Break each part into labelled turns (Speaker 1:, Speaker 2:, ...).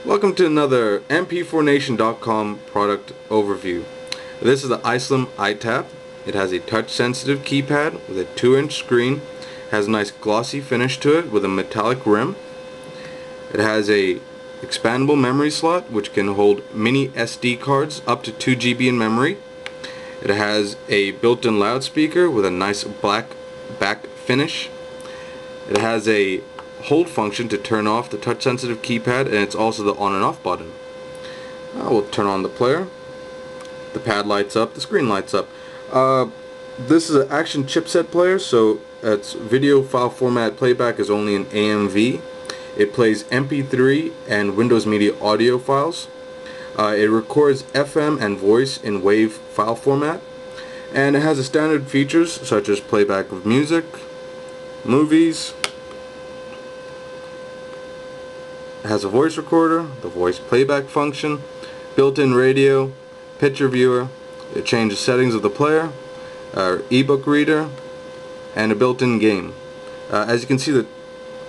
Speaker 1: Welcome to another MP4Nation.com product overview. This is the iSlim iTap. It has a touch-sensitive keypad with a 2-inch screen. Has a nice glossy finish to it with a metallic rim. It has a expandable memory slot which can hold mini SD cards up to 2 GB in memory. It has a built-in loudspeaker with a nice black back finish. It has a hold function to turn off the touch-sensitive keypad, and it's also the on and off button. We'll turn on the player. The pad lights up, the screen lights up. This is an Action chipset player, so its video file format playback is only in AMV. It plays MP3 and Windows Media audio files. It records FM and voice in WAV file format, and it has the standard features such as playback of music, movies. It has a voice recorder, the voice playback function, built-in radio, picture viewer. It changes settings of the player, ebook reader, and a built-in game. As you can see, the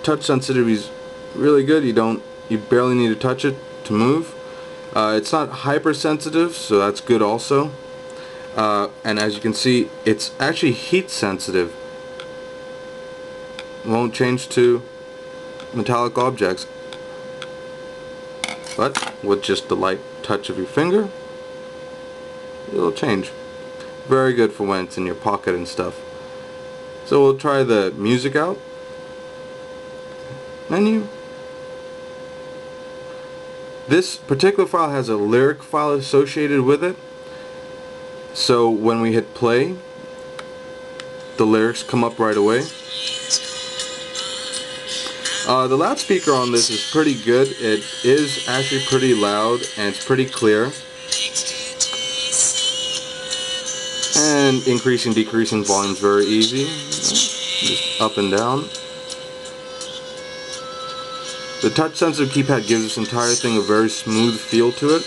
Speaker 1: touch sensitivity is really good. You barely need to touch it to move. It's not hypersensitive, so that's good also. And as you can see, it's actually heat sensitive. It won't change to metallic objects. But with just the light touch of your finger, it'll change. Very good for when it's in your pocket and stuff. So we'll try the music out. Menu. This particular file has a lyric file associated with it. So when we hit play, the lyrics come up right away. The loudspeaker on this is pretty good. It is actually pretty loud and it's pretty clear. And increasing, decreasing volume is very easy. Just up and down. The touch sensitive keypad gives this entire thing a very smooth feel to it.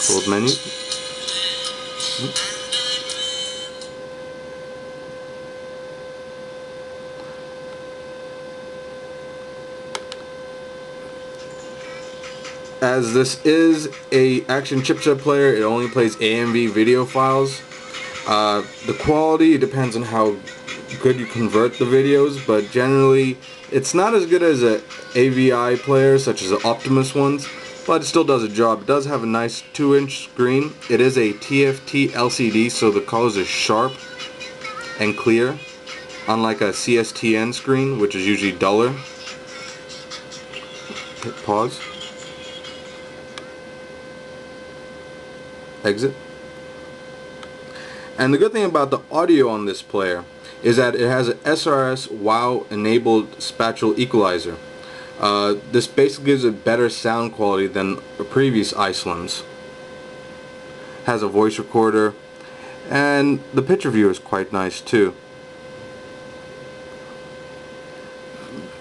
Speaker 1: Hold menu. As this is a Action chipset player, it only plays AMV video files. The quality depends on how good you convert the videos, but generally it's not as good as a AVI player such as the Optimus ones, but it still does a job. It does have a nice 2-inch screen. It is a TFT LCD, so the colors are sharp and clear, unlike a CSTN screen, which is usually duller. Hit pause. Exit. And the good thing about the audio on this player is that it has an SRS WOW enabled spatial equalizer. This basically gives it better sound quality than the previous iSlims. Has a voice recorder, and the picture viewer is quite nice too.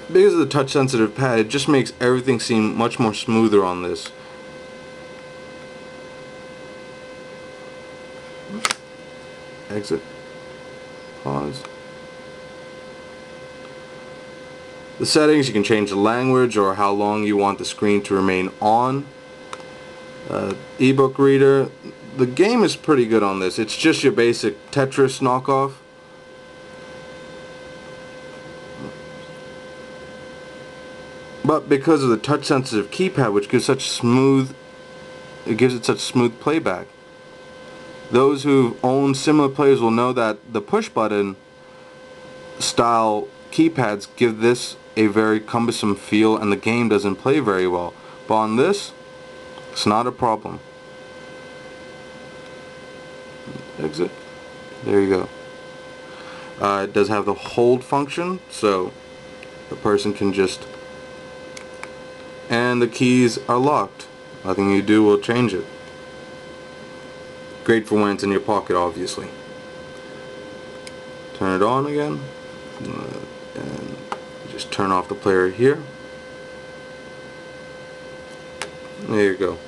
Speaker 1: Because of the touch sensitive pad, it just makes everything seem much more smoother on this. Exit. Pause. The settings, you can change the language or how long you want the screen to remain on. Ebook reader. The game is pretty good on this. It's just your basic Tetris knockoff. But because of the touch sensitive keypad, which gives such smooth, it gives it such smooth playback. Those who own similar players will know that the push button style keypads give this a very cumbersome feel and the game doesn't play very well. But on this, it's not a problem. Exit. There you go. It does have the hold function, so the person can just... And the keys are locked. Nothing you do will change it. Great for when it's in your pocket, obviously. Turn it on again, and just turn off the player here. There you go.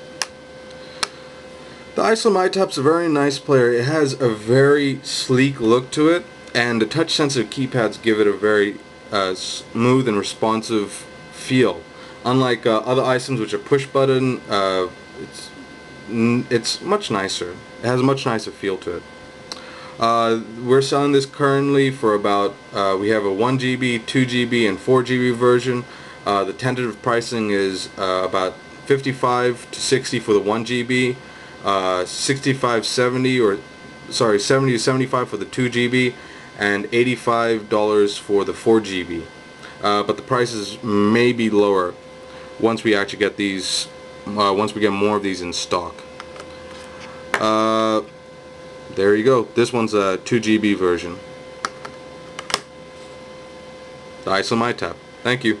Speaker 1: The iSlim iTap's a very nice player. It has a very sleek look to it, and the touch sensitive keypads give it a very smooth and responsive feel. Unlike other iSlims which are push button, it's much nicer. It has a much nicer feel to it. We're selling this currently for about, we have a 1GB, 2GB, and 4GB version. The tentative pricing is about 55 to 60 for the 1GB, 65, 70, or sorry, 70 to 75 for the 2GB, and $85 for the 4GB. But the prices may be lower once we actually get these, once we get more of these in stock. There you go. This one's a 2GB version. The iSlim iTap. Thank you.